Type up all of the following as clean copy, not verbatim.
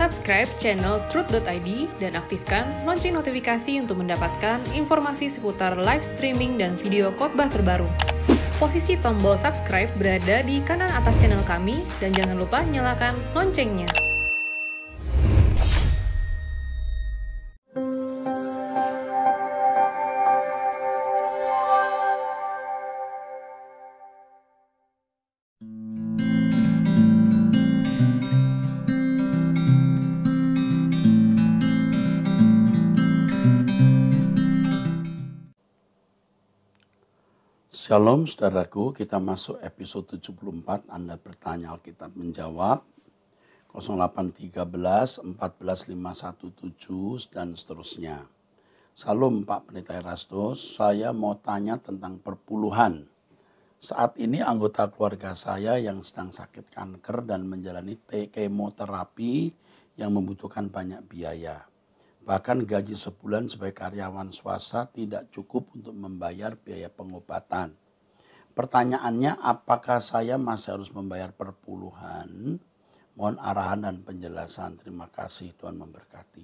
Subscribe channel Truth.id dan aktifkan lonceng notifikasi untuk mendapatkan informasi seputar live streaming dan video khotbah terbaru. Posisi tombol subscribe berada di kanan atas channel kami dan jangan lupa nyalakan loncengnya. Shalom saudaraku, kita masuk episode 74, Anda bertanya Alkitab menjawab, 0813 14 517 dan seterusnya. Shalom Pak Pendeta Erastus, saya mau tanya tentang perpuluhan. Saat ini anggota keluarga saya yang sedang sakit kanker dan menjalani kemoterapi yang membutuhkan banyak biaya. Bahkan gaji sebulan sebagai karyawan swasta tidak cukup untuk membayar biaya pengobatan. Pertanyaannya, apakah saya masih harus membayar perpuluhan? Mohon arahan dan penjelasan. Terima kasih, Tuhan memberkati.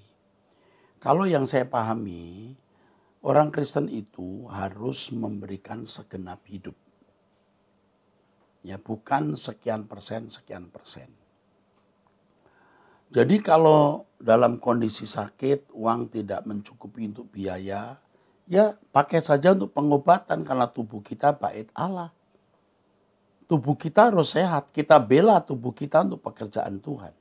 Kalau yang saya pahami, orang Kristen itu harus memberikan segenap hidup. Ya, bukan sekian persen. Jadi kalau dalam kondisi sakit, uang tidak mencukupi untuk biaya, ya pakai saja untuk pengobatan karena tubuh kita bait Allah. Tubuh kita harus sehat, kita bela tubuh kita untuk pekerjaan Tuhan.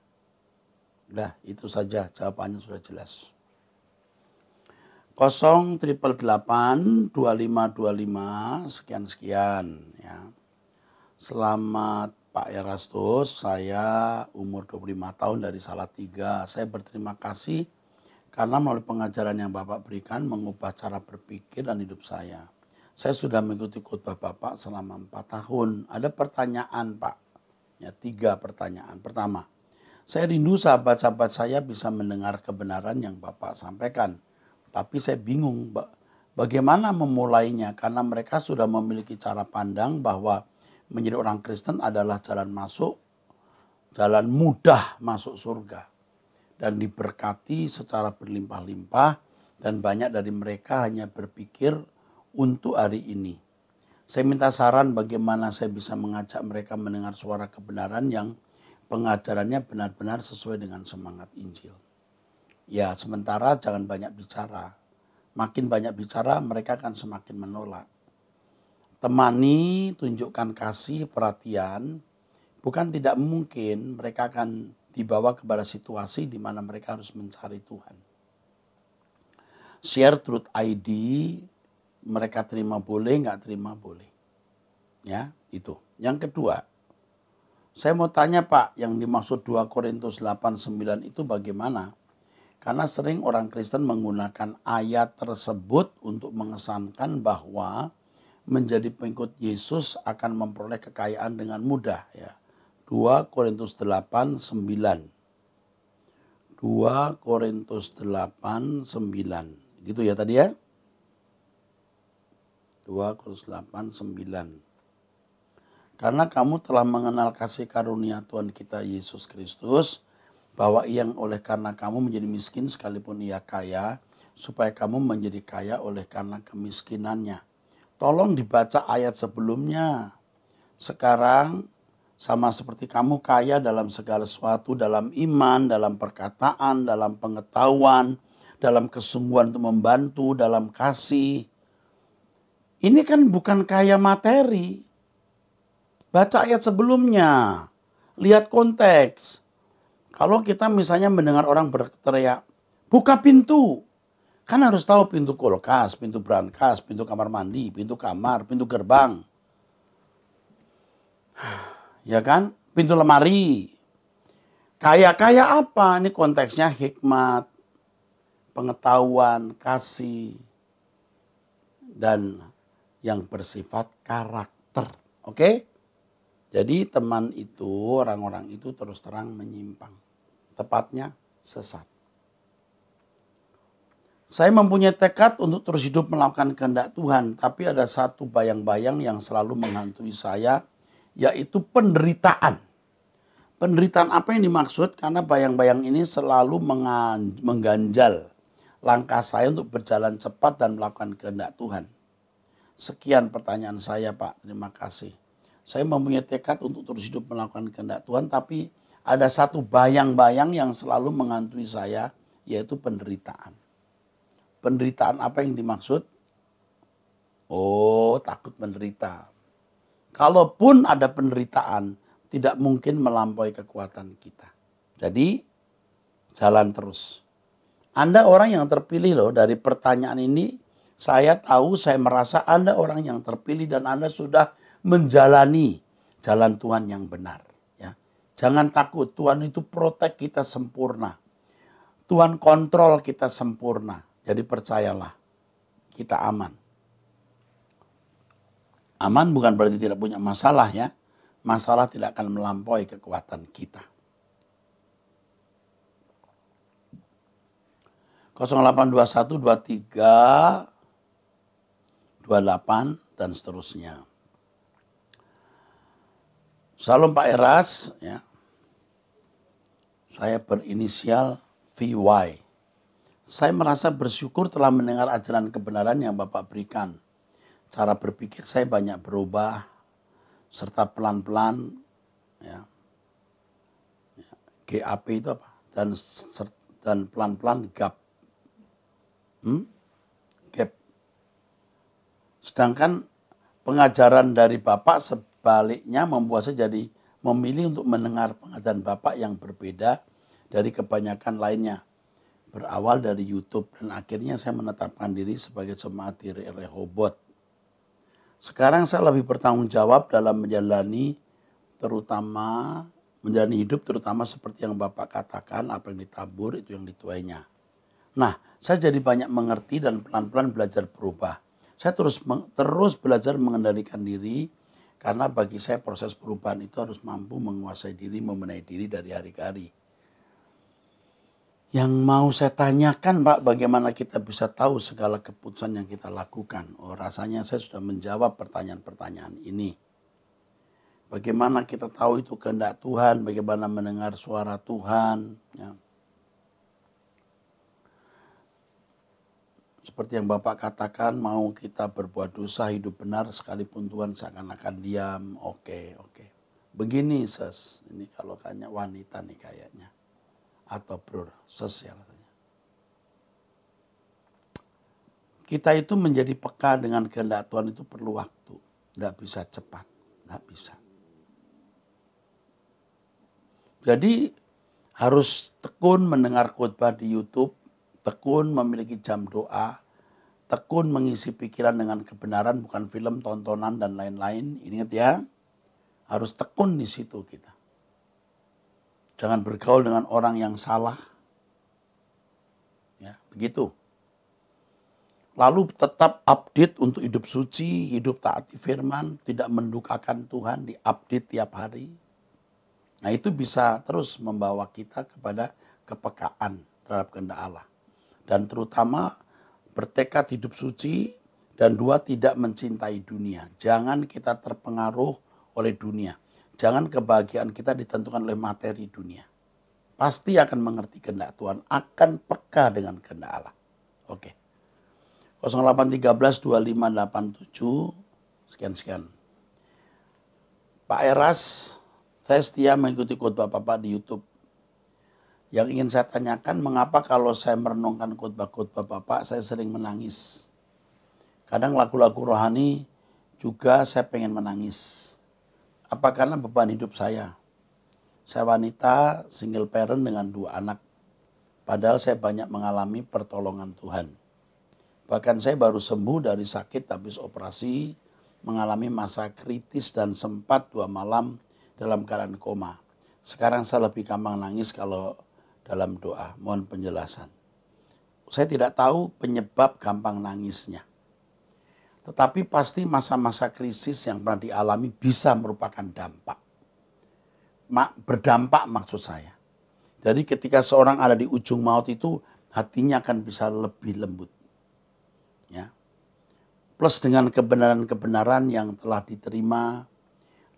Nah, itu saja jawabannya sudah jelas. 0888 2525 sekian ya. Selamat Pak Erastus, saya umur 25 tahun dari Salatiga. Saya berterima kasih karena melalui pengajaran yang Bapak berikan mengubah cara berpikir dan hidup saya. Saya sudah mengikuti khotbah Bapak selama 4 tahun. Ada pertanyaan Pak, ya 3 pertanyaan. Pertama, saya rindu sahabat-sahabat saya bisa mendengar kebenaran yang Bapak sampaikan. Tapi saya bingung bagaimana memulainya karena mereka sudah memiliki cara pandang bahwa menjadi orang Kristen adalah jalan mudah masuk surga. Dan diberkati secara berlimpah-limpah dan banyak dari mereka hanya berpikir untuk hari ini. Saya minta saran bagaimana saya bisa mengajak mereka mendengar suara kebenaran yang pengajarannya benar-benar sesuai dengan semangat Injil. Ya, sementara jangan banyak bicara. Makin banyak bicara mereka akan semakin menolak. Temani, tunjukkan kasih, perhatian. Bukan tidak mungkin mereka akan dibawa kepada situasi di mana mereka harus mencari Tuhan. Share Truth ID, mereka terima boleh, nggak terima boleh. Ya, itu. Yang kedua, saya mau tanya Pak, yang dimaksud 2 Korintus 8:9 itu bagaimana? Karena sering orang Kristen menggunakan ayat tersebut untuk mengesankan bahwa menjadi pengikut Yesus akan memperoleh kekayaan dengan mudah ya. 2 Korintus 8:9. 2 Korintus 8:9. Gitu ya tadi ya. 2 Korintus 8:9. Karena kamu telah mengenal kasih karunia Tuhan kita Yesus Kristus, bahwa yang oleh karena kamu menjadi miskin sekalipun ia kaya, supaya kamu menjadi kaya oleh karena kemiskinannya. Tolong dibaca ayat sebelumnya. Sekarang sama seperti kamu kaya dalam segala sesuatu, dalam iman, dalam perkataan, dalam pengetahuan, dalam kesungguhan untuk membantu, dalam kasih. Ini kan bukan kaya materi. Baca ayat sebelumnya. Lihat konteks. Kalau kita misalnya mendengar orang berteriak, buka pintu. Kan harus tahu pintu kulkas, pintu brankas, pintu kamar mandi, pintu kamar, pintu gerbang. Ya kan? Pintu lemari. Kaya-kaya apa? Ini konteksnya hikmat, pengetahuan, kasih, dan yang bersifat karakter. Oke? Jadi teman itu, orang-orang itu terus terang menyimpang. Tepatnya sesat. Saya mempunyai tekad untuk terus hidup melakukan kehendak Tuhan. Tapi ada satu bayang-bayang yang selalu menghantui saya, yaitu penderitaan. Penderitaan apa yang dimaksud? Karena bayang-bayang ini selalu mengganjal langkah saya untuk berjalan cepat dan melakukan kehendak Tuhan. Sekian pertanyaan saya, Pak. Terima kasih. Saya mempunyai tekad untuk terus hidup melakukan kehendak Tuhan, tapi ada satu bayang-bayang yang selalu menghantui saya, yaitu penderitaan. Penderitaan apa yang dimaksud? Oh, takut menderita. Kalaupun ada penderitaan, tidak mungkin melampaui kekuatan kita. Jadi, jalan terus. Anda orang yang terpilih loh, dari pertanyaan ini saya tahu, saya merasa Anda orang yang terpilih dan Anda sudah menjalani jalan Tuhan yang benar. Ya. Jangan takut, Tuhan itu protek kita sempurna. Tuhan kontrol kita sempurna. Jadi percayalah, kita aman. Aman bukan berarti tidak punya masalah ya. Masalah tidak akan melampaui kekuatan kita. 0821 23 28 dan seterusnya. Salam Pak Eras, ya. Saya berinisial VY. Saya merasa bersyukur telah mendengar ajaran kebenaran yang Bapak berikan. Cara berpikir saya banyak berubah, serta pelan-pelan, ya. GAP itu apa? Dan pelan-pelan gap. Gap. Sedangkan pengajaran dari Bapak sebaliknya membuat saya jadi memilih untuk mendengar pengajaran Bapak yang berbeda dari kebanyakan lainnya. Berawal dari YouTube dan akhirnya saya menetapkan diri sebagai jemaat di Rehoboth. Sekarang saya lebih bertanggung jawab dalam menjalani hidup terutama seperti yang Bapak katakan, apa yang ditabur itu yang dituainya. Nah, saya jadi banyak mengerti dan pelan-pelan belajar berubah. Saya terus belajar mengendalikan diri karena bagi saya proses perubahan itu harus mampu menguasai diri, membenahi diri dari hari ke hari. Yang mau saya tanyakan, Pak, bagaimana kita bisa tahu segala keputusan yang kita lakukan? Oh, rasanya saya sudah menjawab pertanyaan-pertanyaan ini. Bagaimana kita tahu itu kehendak Tuhan, bagaimana mendengar suara Tuhan. Ya. Seperti yang Bapak katakan, mau kita berbuat dosa, hidup benar, sekalipun Tuhan seakan-akan diam. Oke. Begini, Ses, ini kalau kayaknya wanita nih kayaknya. Atau bro, ses ya rasanya. Kita itu menjadi peka dengan kehendak Tuhan itu perlu waktu. Nggak bisa cepat, nggak bisa. Jadi harus tekun mendengar khotbah di YouTube, tekun memiliki jam doa, tekun mengisi pikiran dengan kebenaran, bukan film, tontonan, dan lain-lain. Ingat ya, harus tekun di situ kita. Jangan bergaul dengan orang yang salah. Ya, begitu. Lalu tetap update untuk hidup suci, hidup taati firman, tidak mendukakan Tuhan, diupdate tiap hari. Nah, itu bisa terus membawa kita kepada kepekaan terhadap kehendak Allah. Dan terutama bertekad hidup suci, dan 2, tidak mencintai dunia. Jangan kita terpengaruh oleh dunia. Jangan kebahagiaan kita ditentukan oleh materi dunia. Pasti akan mengerti kehendak Tuhan, akan peka dengan kehendak Allah. Oke. 0813 2587 sekian. Pak Eras, saya setia mengikuti khotbah Bapak di YouTube. Yang ingin saya tanyakan, mengapa kalau saya merenungkan khotbah-khotbah Bapak, saya sering menangis. Kadang lagu-lagu rohani juga saya pengen menangis. Apa karena beban hidup saya? Saya wanita, single parent dengan 2 anak. Padahal saya banyak mengalami pertolongan Tuhan. Bahkan saya baru sembuh dari sakit habis operasi, mengalami masa kritis dan sempat 2 malam dalam keadaan koma. Sekarang saya lebih gampang nangis kalau dalam doa. Mohon penjelasan. Saya tidak tahu penyebab gampang nangisnya. Tetapi pasti masa-masa krisis yang pernah dialami bisa merupakan dampak. Berdampak maksud saya. Jadi ketika seorang ada di ujung maut itu, hatinya akan bisa lebih lembut. Ya. Plus dengan kebenaran-kebenaran yang telah diterima,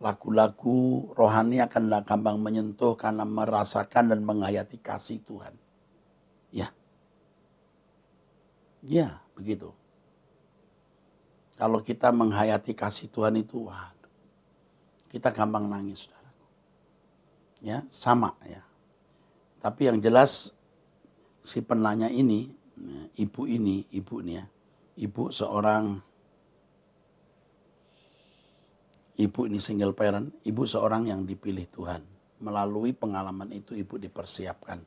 lagu-lagu rohani akan gampang menyentuh karena merasakan dan menghayati kasih Tuhan. Ya. Ya, begitu. Kalau kita menghayati kasih Tuhan itu, waduh, kita gampang nangis, saudaraku. Ya, sama ya. Tapi yang jelas si penanya ini, ibu ini ya, ibu ini single parent, ibu seorang yang dipilih Tuhan. Melalui pengalaman itu ibu dipersiapkan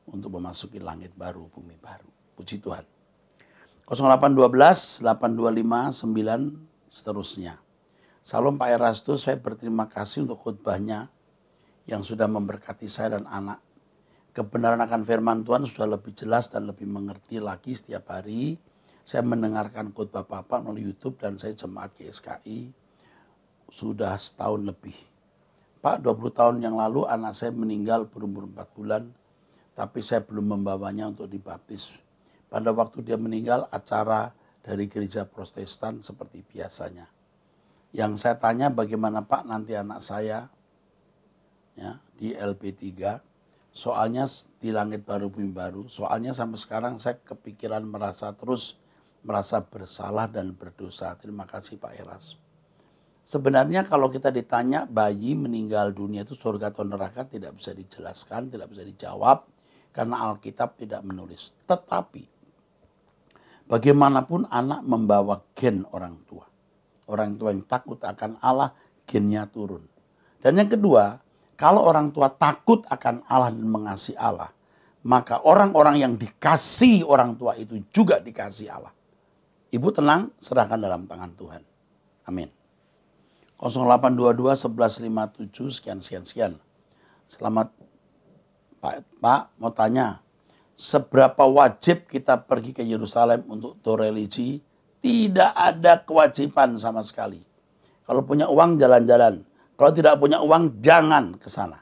untuk memasuki langit baru, bumi baru. Puji Tuhan. 0812 825 9 seterusnya. Salam Pak Erastus, saya berterima kasih untuk khotbahnya yang sudah memberkati saya dan anak. Kebenaran akan firman Tuhan sudah lebih jelas dan lebih mengerti lagi setiap hari. Saya mendengarkan khotbah Bapak melalui YouTube dan saya jemaat GSKI sudah setahun lebih. Pak, 20 tahun yang lalu anak saya meninggal berumur 4 bulan, tapi saya belum membawanya untuk dibaptis. Pada waktu dia meninggal, acara dari gereja Protestan seperti biasanya. Yang saya tanya, bagaimana Pak nanti anak saya ya, di LP3, soalnya di langit baru bumi baru, soalnya sampai sekarang saya kepikiran merasa bersalah dan berdosa. Terima kasih Pak Eras. Sebenarnya kalau kita ditanya bayi meninggal dunia itu surga atau neraka tidak bisa dijelaskan, tidak bisa dijawab karena Alkitab tidak menulis. Tetapi bagaimanapun anak membawa gen orang tua. Orang tua yang takut akan Allah, gennya turun. Dan yang kedua, kalau orang tua takut akan Allah dan mengasihi Allah, maka orang-orang yang dikasihi orang tua itu juga dikasihi Allah. Ibu tenang, serahkan dalam tangan Tuhan. Amin. 0822 1157 sekian. Selamat Pak, mau tanya. Seberapa wajib kita pergi ke Yerusalem untuk tour religi? Tidak ada kewajiban sama sekali. Kalau punya uang jalan-jalan. Kalau tidak punya uang jangan ke sana.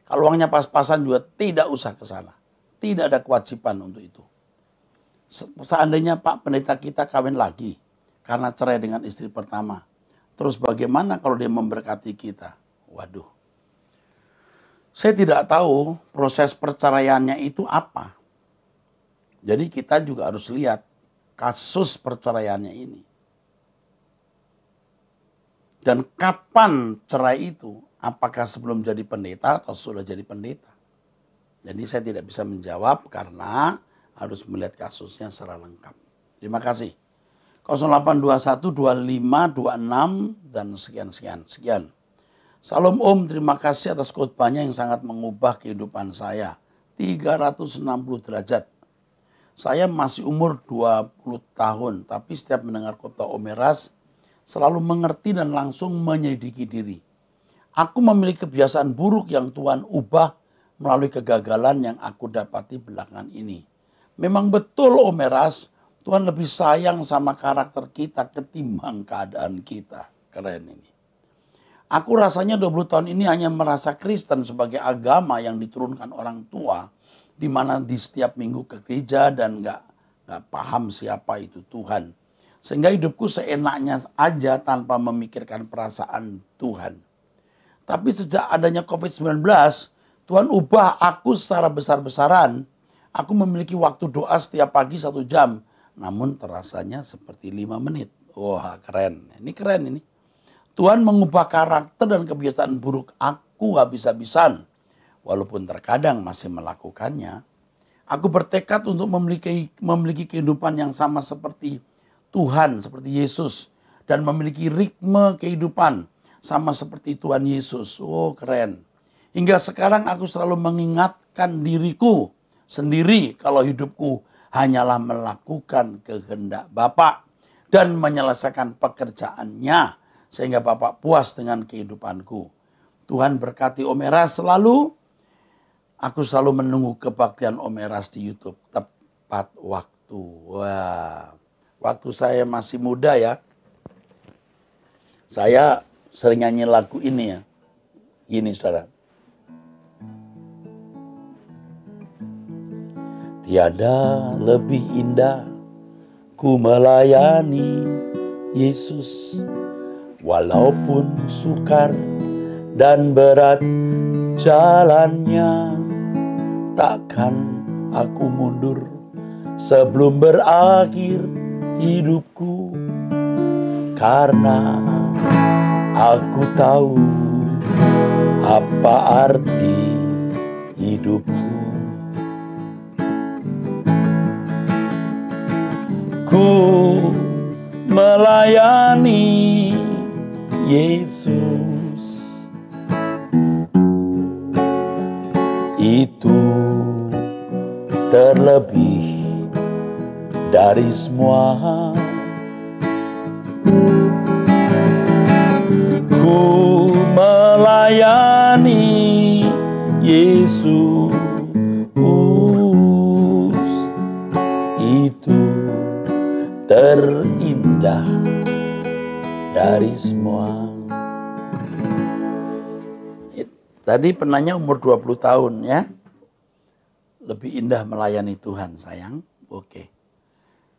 Kalau uangnya pas-pasan juga tidak usah ke sana. Tidak ada kewajiban untuk itu. Seandainya Pak pendeta kita kawin lagi karena cerai dengan istri pertama. Terus bagaimana kalau dia memberkati kita? Waduh. Saya tidak tahu proses perceraiannya itu apa. Jadi kita juga harus lihat kasus perceraiannya ini. Dan kapan cerai itu? Apakah sebelum jadi pendeta atau sudah jadi pendeta? Jadi saya tidak bisa menjawab karena harus melihat kasusnya secara lengkap. Terima kasih. 0821 25 26 dan sekian. Salam Om, terima kasih atas khotbahnya yang sangat mengubah kehidupan saya. 360 derajat. Saya masih umur 20 tahun, tapi setiap mendengar khotbah Om Eras, selalu mengerti dan langsung menyelidiki diri. Aku memiliki kebiasaan buruk yang Tuhan ubah melalui kegagalan yang aku dapati belakangan ini. Memang betul Om Eras, Tuhan lebih sayang sama karakter kita ketimbang keadaan kita. Keren ini. Aku rasanya 20 tahun ini hanya merasa Kristen sebagai agama yang diturunkan orang tua, di mana di setiap minggu ke gereja dan nggak paham siapa itu Tuhan. Sehingga hidupku seenaknya aja tanpa memikirkan perasaan Tuhan. Tapi sejak adanya COVID-19, Tuhan ubah aku secara besar-besaran. Aku memiliki waktu doa setiap pagi 1 jam. Namun terasanya seperti 5 menit. Wah keren, ini keren ini. Tuhan mengubah karakter dan kebiasaan buruk aku habis-habisan. Walaupun terkadang masih melakukannya, aku bertekad untuk memiliki kehidupan yang sama seperti Tuhan, seperti Yesus. Dan memiliki ritme kehidupan sama seperti Tuhan Yesus. Oh keren. Hingga sekarang aku selalu mengingatkan diriku sendiri kalau hidupku hanyalah melakukan kehendak Bapa dan menyelesaikan pekerjaannya sehingga Bapa puas dengan kehidupanku. Tuhan berkati Om Eras selalu. Aku selalu menunggu kebaktian Om Eras di YouTube tepat waktu. Wah, waktu saya masih muda ya, saya sering nyanyi lagu ini ya. Gini saudara. Tiada lebih indah ku melayani Yesus, Walaupun sukar dan berat jalannya, takkan aku mundur sebelum berakhir hidupku. Karena aku tahu apa arti hidupku. Ku melayani Yesus, itu terlebih dari semua. Ku melayani Yesus, itu terindah dari semua. Tadi penanya umur 20 tahun ya. Lebih indah melayani Tuhan sayang. Oke.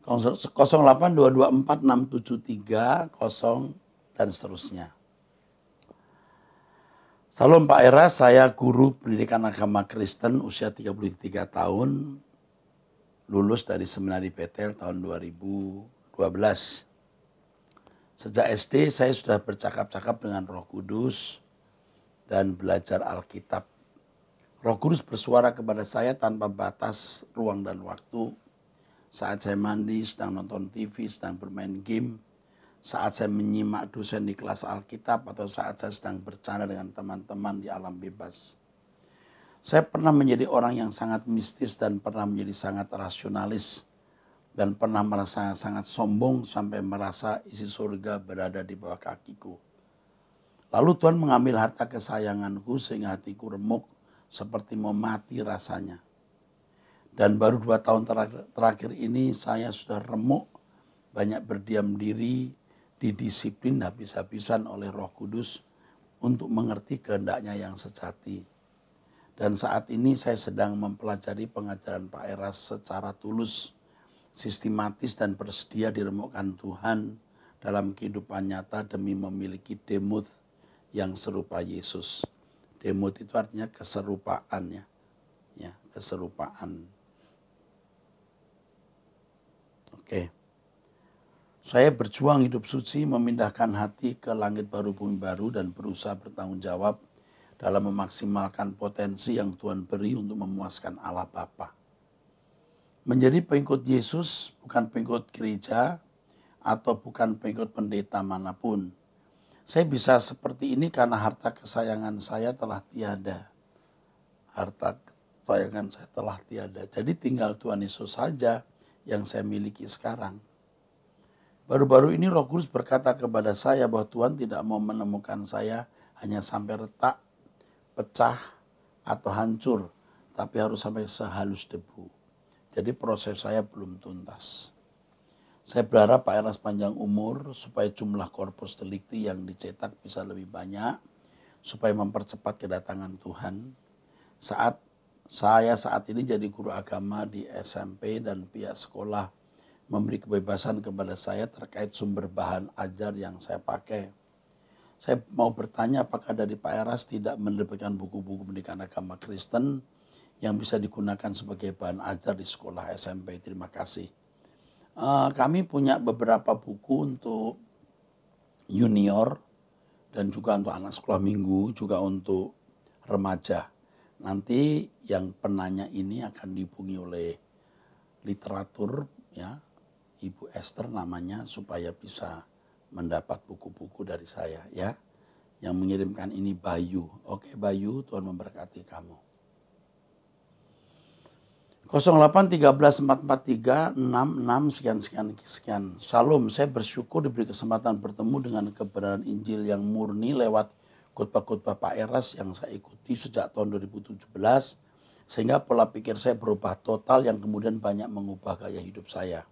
08224673 dan seterusnya. Salam Pak Eras, saya guru pendidikan agama Kristen usia 33 tahun. Lulus dari Seminari Betel tahun 2012. Sejak SD saya sudah bercakap-cakap dengan Roh Kudus dan belajar Alkitab. Roh Kudus bersuara kepada saya tanpa batas ruang dan waktu. Saat saya mandi, sedang nonton TV, sedang bermain game, saat saya menyimak dosen di kelas Alkitab, atau saat saya sedang bercanda dengan teman-teman di alam bebas. Saya pernah menjadi orang yang sangat mistis dan pernah menjadi sangat rasionalis. Dan pernah merasa sangat sombong sampai merasa isi surga berada di bawah kakiku. Lalu Tuhan mengambil harta kesayanganku sehingga hatiku remuk seperti mau mati rasanya. Dan baru 2 tahun terakhir ini saya sudah remuk, banyak berdiam diri, didisiplin habis-habisan oleh Roh Kudus untuk mengerti kehendaknya yang sejati. Dan saat ini saya sedang mempelajari pengajaran Pak Eras secara tulus, sistematis dan bersedia diremukkan Tuhan dalam kehidupan nyata demi memiliki demut yang serupa Yesus. Demut itu artinya keserupaan ya, keserupaan. Oke. Saya berjuang hidup suci, memindahkan hati ke langit baru bumi baru dan berusaha bertanggung jawab dalam memaksimalkan potensi yang Tuhan beri untuk memuaskan Allah Bapa. Menjadi pengikut Yesus bukan pengikut gereja atau bukan pengikut pendeta manapun. Saya bisa seperti ini karena harta kesayangan saya telah tiada. Harta kesayangan saya telah tiada. Jadi tinggal Tuhan Yesus saja yang saya miliki sekarang. Baru-baru ini Roh Kudus berkata kepada saya bahwa Tuhan tidak mau menemukan saya hanya sampai retak, pecah, atau hancur. Tapi harus sampai sehalus debu. Jadi proses saya belum tuntas. Saya berharap Pak Eras panjang umur supaya jumlah korpus delikti yang dicetak bisa lebih banyak. Supaya mempercepat kedatangan Tuhan. Saat ini jadi guru agama di SMP dan pihak sekolah memberi kebebasan kepada saya terkait sumber bahan ajar yang saya pakai. Saya mau bertanya apakah dari Pak Eras tidak menerbitkan buku-buku pendidikan agama Kristen yang bisa digunakan sebagai bahan ajar di sekolah SMP. Terima kasih. Kami punya beberapa buku untuk junior dan juga untuk anak sekolah minggu, juga untuk remaja. Nanti yang penanya ini akan dihubungi oleh literatur, ya, Ibu Esther namanya, supaya bisa mendapat buku-buku dari saya, ya. Yang mengirimkan ini Bayu. Oke Bayu, Tuhan memberkati kamu. 0813443666 sekian. Shalom, saya bersyukur diberi kesempatan bertemu dengan kebenaran Injil yang murni lewat khotbah-khotbah Pak Eras yang saya ikuti sejak tahun 2017. Sehingga pola pikir saya berubah total yang kemudian banyak mengubah gaya hidup saya.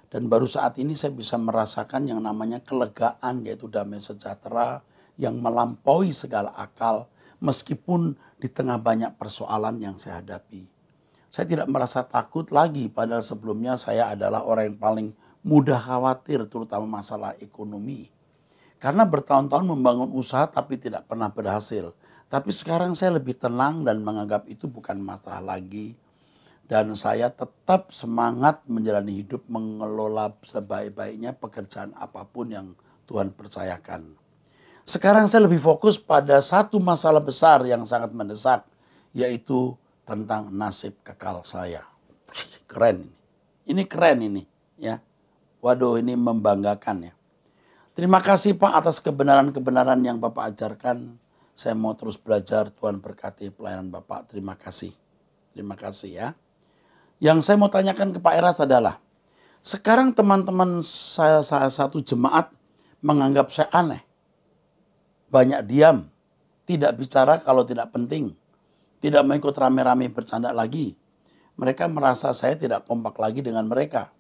Dan baru saat ini saya bisa merasakan yang namanya kelegaan, yaitu damai sejahtera yang melampaui segala akal meskipun di tengah banyak persoalan yang saya hadapi. Saya tidak merasa takut lagi, padahal sebelumnya saya adalah orang yang paling mudah khawatir, terutama masalah ekonomi. Karena bertahun-tahun membangun usaha tapi tidak pernah berhasil. Tapi sekarang saya lebih tenang dan menganggap itu bukan masalah lagi. Dan saya tetap semangat menjalani hidup, mengelola sebaik-baiknya pekerjaan apapun yang Tuhan percayakan. Sekarang saya lebih fokus pada satu masalah besar yang sangat mendesak, yaitu tentang nasib kekal saya. Keren ini. Ini keren ini, ya. Waduh, ini membanggakan ya. Terima kasih Pak atas kebenaran-kebenaran yang Bapak ajarkan. Saya mau terus belajar, Tuhan berkati pelayanan Bapak. Terima kasih. Terima kasih ya. Yang saya mau tanyakan ke Pak Eras adalah, sekarang teman-teman saya salah satu jemaat menganggap saya aneh. Banyak diam, tidak bicara kalau tidak penting. Tidak mengikut rame-rame bercanda lagi. Mereka merasa saya tidak kompak lagi dengan mereka.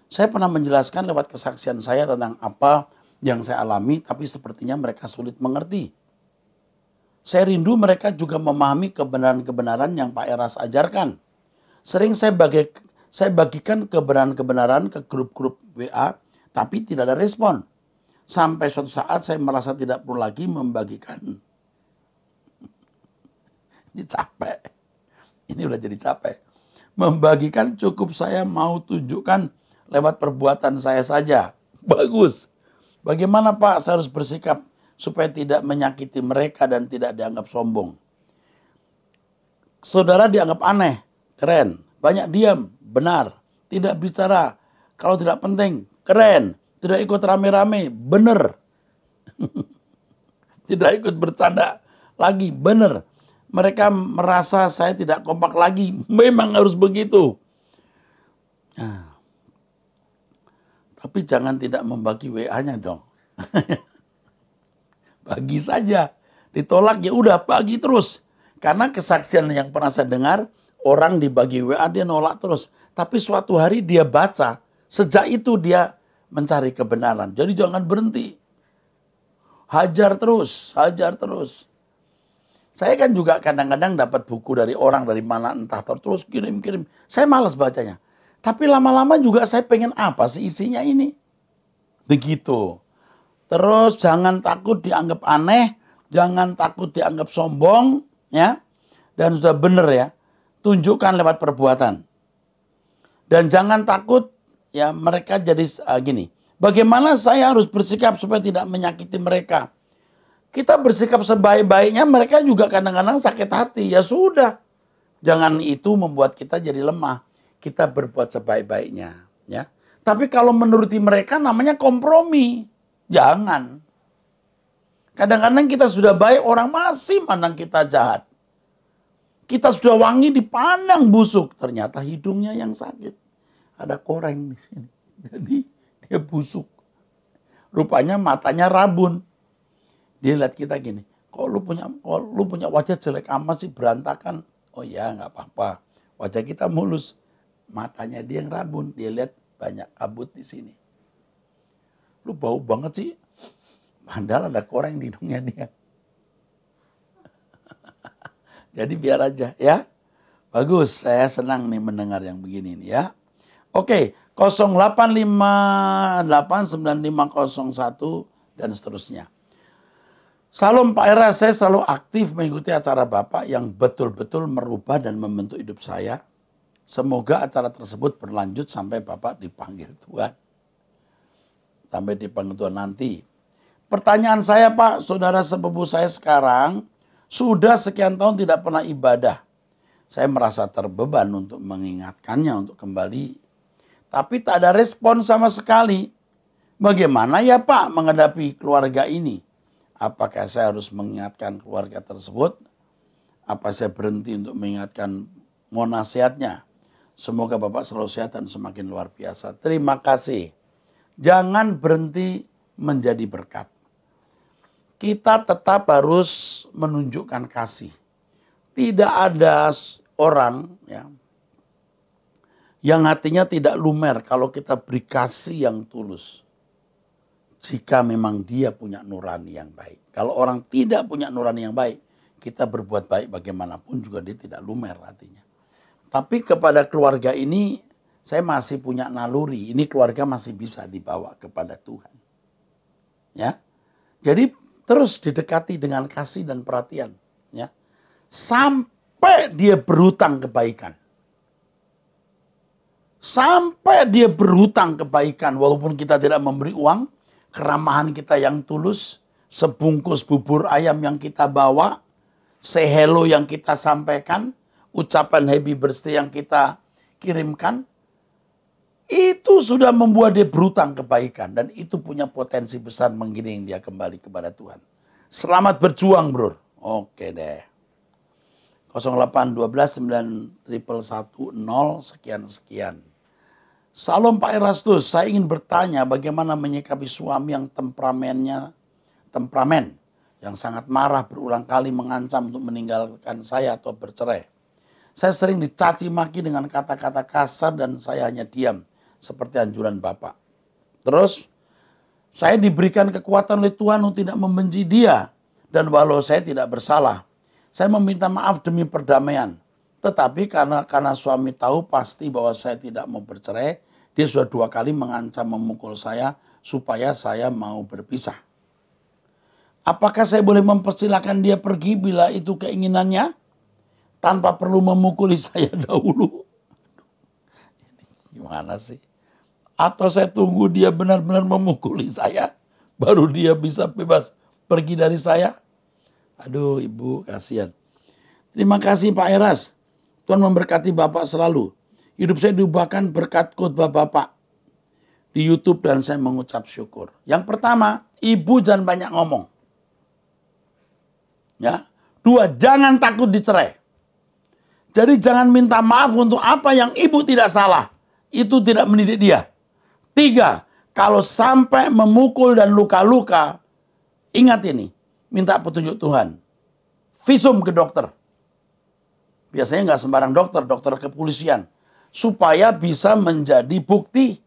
Saya pernah menjelaskan lewat kesaksian saya tentang apa yang saya alami, tapi sepertinya mereka sulit mengerti. Saya rindu mereka juga memahami kebenaran-kebenaran yang Pak Eras ajarkan. Sering saya bagikan kebenaran-kebenaran ke grup-grup WA, tapi tidak ada respon. Sampai suatu saat saya merasa tidak perlu lagi membagikan. Ini capek. Ini udah jadi capek. Membagikan cukup saya mau tunjukkan lewat perbuatan saya saja. Bagus. Bagaimana Pak saya harus bersikap supaya tidak menyakiti mereka dan tidak dianggap sombong? Saudara dianggap aneh, keren. Banyak diam, benar. Tidak bicara, kalau tidak penting, keren. Tidak ikut rame-rame, benar. Tidak ikut bercanda lagi, benar. Mereka merasa saya tidak kompak lagi, memang harus begitu. Nah, tapi jangan tidak membagi WA-nya dong. Bagi saja. Ditolak ya udah bagi terus. Karena kesaksian yang pernah saya dengar, orang dibagi WA dia nolak terus. Tapi suatu hari dia baca, sejak itu dia mencari kebenaran. Jadi jangan berhenti. Hajar terus, hajar terus. Saya kan juga kadang-kadang dapat buku dari orang dari mana entah terus kirim-kirim. Saya malas bacanya. Tapi lama-lama juga saya pengen apa sih isinya ini. Begitu. Terus jangan takut dianggap aneh, jangan takut dianggap sombong, ya. Dan sudah benar ya, tunjukkan lewat perbuatan. Dan jangan takut ya mereka jadi gini. Bagaimana saya harus bersikap supaya tidak menyakiti mereka? Kita bersikap sebaik-baiknya, mereka juga kadang-kadang sakit hati. Ya sudah, jangan itu membuat kita jadi lemah. Kita berbuat sebaik-baiknya, ya. Tapi kalau menuruti mereka namanya kompromi. Jangan. Kadang-kadang kita sudah baik, orang masih mandang kita jahat. Kita sudah wangi dipandang busuk, ternyata hidungnya yang sakit. Ada koreng di sini. Jadi dia busuk. Rupanya matanya rabun. Dia lihat kita gini, kok lu punya wajah jelek amat sih, berantakan. Oh ya, nggak apa-apa. Wajah kita mulus, matanya dia yang rabun. Dia lihat banyak kabut di sini. Lu bau banget sih. Padahal ada koreng di hidungnya dia. Jadi biar aja ya. Bagus, saya senang nih mendengar yang begini nih ya. Oke, 08589501 dan seterusnya. Salam Pak Eras, saya selalu aktif mengikuti acara Bapak yang betul-betul merubah dan membentuk hidup saya. Semoga acara tersebut berlanjut sampai Bapak dipanggil Tuhan. Sampai dipanggil Tuhan nanti. Pertanyaan saya Pak, saudara sepupu saya sekarang sudah sekian tahun tidak pernah ibadah. Saya merasa terbeban untuk mengingatkannya untuk kembali. Tapi tak ada respon sama sekali. Bagaimana ya Pak menghadapi keluarga ini? Apakah saya harus mengingatkan keluarga tersebut? Apa saya berhenti untuk mengingatkan nasihatnya? Semoga Bapak selalu sehat dan semakin luar biasa. Terima kasih. Jangan berhenti menjadi berkat. Kita tetap harus menunjukkan kasih. Tidak ada orang ya, yang hatinya tidak lumer kalau kita beri kasih yang tulus. Jika memang dia punya nurani yang baik. Kalau orang tidak punya nurani yang baik, kita berbuat baik bagaimanapun juga dia tidak lumer hatinya. Tapi kepada keluarga ini, saya masih punya naluri. Ini keluarga masih bisa dibawa kepada Tuhan. Ya, Jadi terus didekati dengan kasih dan perhatian, ya. Sampai dia berhutang kebaikan. Sampai dia berhutang kebaikan walaupun kita tidak memberi uang, keramahan kita yang tulus, sebungkus bubur ayam yang kita bawa, say hello yang kita sampaikan, ucapan happy birthday yang kita kirimkan, itu sudah membuat dia berhutang kebaikan. Dan itu punya potensi besar menggiring dia kembali kepada Tuhan. Selamat berjuang, bro. Oke deh. 0812 9110 sekian-sekian. Salam Pak Erastus, saya ingin bertanya bagaimana menyikapi suami yang temperamen yang sangat marah berulang kali mengancam untuk meninggalkan saya atau bercerai. Saya sering dicaci maki dengan kata-kata kasar dan saya hanya diam seperti anjuran Bapak. Terus saya diberikan kekuatan oleh Tuhan untuk tidak membenci dia dan walau saya tidak bersalah. Saya meminta maaf demi perdamaian. Tetapi karena suami tahu pasti bahwa saya tidak mau bercerai, dia sudah 2 kali mengancam memukul saya supaya saya mau berpisah. Apakah saya boleh mempersilahkan dia pergi bila itu keinginannya? Tanpa perlu memukuli saya dahulu. Gimana sih? Atau saya tunggu dia benar-benar memukuli saya, baru dia bisa bebas pergi dari saya? Aduh, Ibu, kasihan. Terima kasih Pak Eras. Tuhan memberkati Bapak selalu. Hidup saya diubahkan berkat khotbah Bapak di YouTube dan saya mengucap syukur. Yang pertama, Ibu jangan banyak ngomong. Ya. 2, jangan takut dicerai. Jadi jangan minta maaf untuk apa yang Ibu tidak salah. Itu tidak mendidik dia. 3, kalau sampai memukul dan luka-luka, ingat ini, minta petunjuk Tuhan. Visum ke dokter. Biasanya nggak sembarang dokter, dokter kepolisian. Supaya bisa menjadi bukti.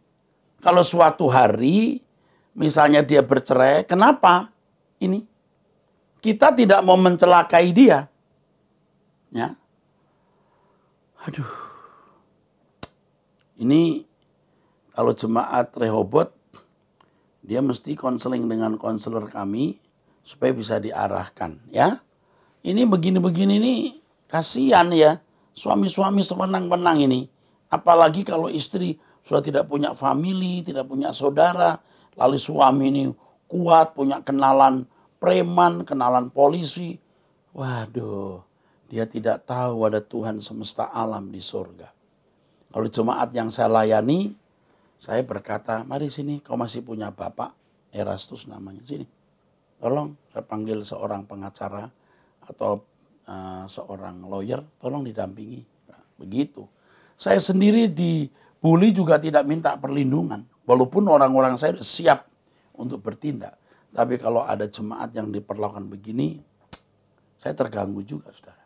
Kalau suatu hari, misalnya dia bercerai, kenapa? Ini. Kita tidak mau mencelakai dia. Ya. Aduh. Ini kalau jemaat Rehoboth, dia mesti konseling dengan konselor kami supaya bisa diarahkan, ya. Ini begini-begini nih kasihan ya, suami-suami sewenang-wenang ini. Apalagi kalau istri sudah tidak punya family, tidak punya saudara, lalu suami ini kuat, punya kenalan preman, kenalan polisi. Waduh, dia tidak tahu ada Tuhan semesta alam di surga. Kalau jemaat yang saya layani, saya berkata, mari sini, kau masih punya bapak, Erastus namanya, sini. Tolong, saya panggil seorang pengacara atau seorang lawyer, tolong didampingi. Nah, begitu. Saya sendiri dibully juga tidak minta perlindungan. Walaupun orang-orang saya siap untuk bertindak. Tapi kalau ada jemaat yang diperlakukan begini, saya terganggu juga, saudara.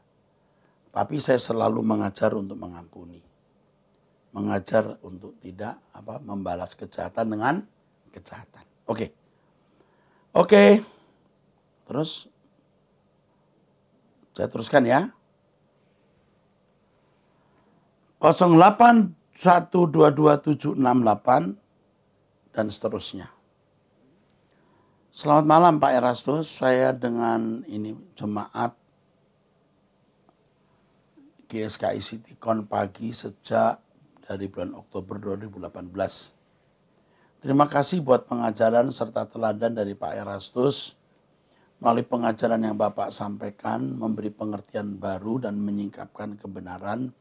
Tapi saya selalu mengajar untuk mengampuni. Mengajar untuk tidak membalas kejahatan dengan kejahatan. Oke. Terus saya teruskan ya. 08122768 dan seterusnya. Selamat malam Pak Erastus, saya dengan ini jemaat GSKI City Con pagi sejak dari bulan Oktober 2018. Terima kasih buat pengajaran serta teladan dari Pak Erastus. Melalui pengajaran yang Bapak sampaikan, memberi pengertian baru dan menyingkapkan kebenaran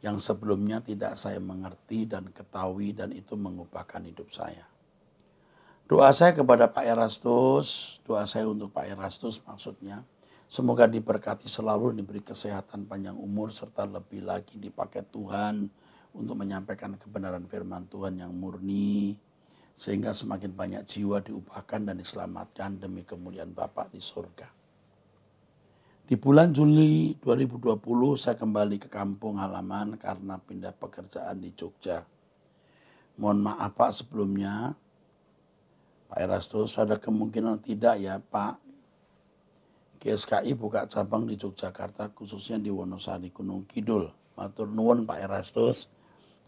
yang sebelumnya tidak saya mengerti dan ketahui dan itu mengubahkan hidup saya. Doa saya kepada Pak Erastus, doa saya untuk Pak Erastus maksudnya, semoga diberkati selalu, diberi kesehatan panjang umur, serta lebih lagi dipakai Tuhan untuk menyampaikan kebenaran firman Tuhan yang murni, sehingga semakin banyak jiwa diubahkan dan diselamatkan demi kemuliaan Bapa di surga. Di bulan Juli 2020 saya kembali ke kampung halaman karena pindah pekerjaan di Jogja. Mohon maaf Pak sebelumnya. Pak Erastus, ada kemungkinan tidak ya Pak? GSKI buka cabang di Yogyakarta khususnya di Wonosari Gunung Kidul. Matur nuwun Pak Erastus.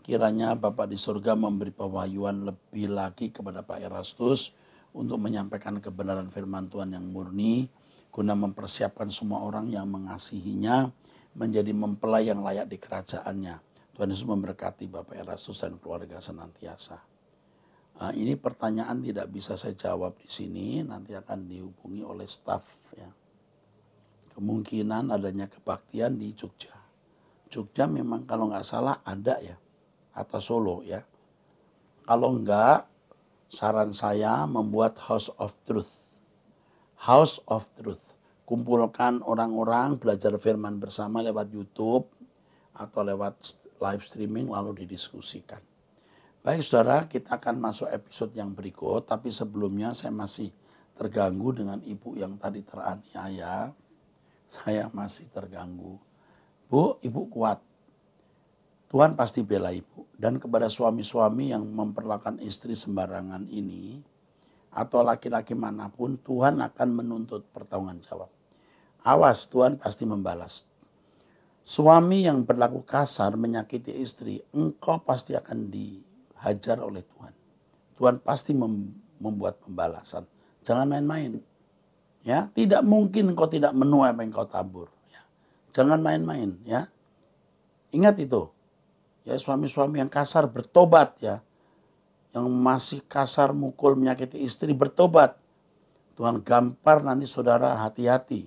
Kiranya Bapak di surga memberi pewahyuan lebih lagi kepada Pak Erastus untuk menyampaikan kebenaran firman Tuhan yang murni, guna mempersiapkan semua orang yang mengasihinya menjadi mempelai yang layak di kerajaannya. Tuhan Yesus memberkati Bapak Erastus dan keluarga senantiasa. Ini pertanyaan tidak bisa saya jawab di sini, nanti akan dihubungi oleh staf. Ya. Kemungkinan adanya kebaktian di Jogja. Jogja memang kalau nggak salah ada ya, atau Solo ya. Kalau enggak, saran saya membuat House of Truth. House of Truth. Kumpulkan orang-orang belajar firman bersama lewat YouTube atau lewat live streaming lalu didiskusikan. Baik saudara, kita akan masuk episode yang berikut, tapi sebelumnya saya masih terganggu dengan ibu yang tadi teraniaya. Saya masih terganggu. Bu, ibu kuat. Tuhan pasti bela ibu. Dan kepada suami-suami yang memperlakukan istri sembarangan ini, atau laki-laki manapun, Tuhan akan menuntut pertanggungan jawab. Awas, Tuhan pasti membalas. Suami yang berlaku kasar menyakiti istri, engkau pasti akan dihajar oleh Tuhan. Tuhan pasti membuat pembalasan. Jangan main-main. Ya, tidak mungkin engkau tidak menuai apa yang kau tabur. Ya. Jangan main-main. Ya, ingat itu. Ya, suami-suami yang kasar bertobat ya. Yang masih kasar mukul menyakiti istri bertobat. Tuhan gampar nanti saudara, hati-hati.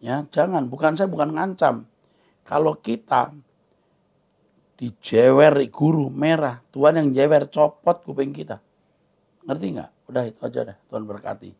Ya, jangan, saya bukan ngancam. Kalau kita dijewer guru merah, Tuhan yang jewer copot kuping kita. Ngerti nggak? Udah itu aja deh, Tuhan berkati.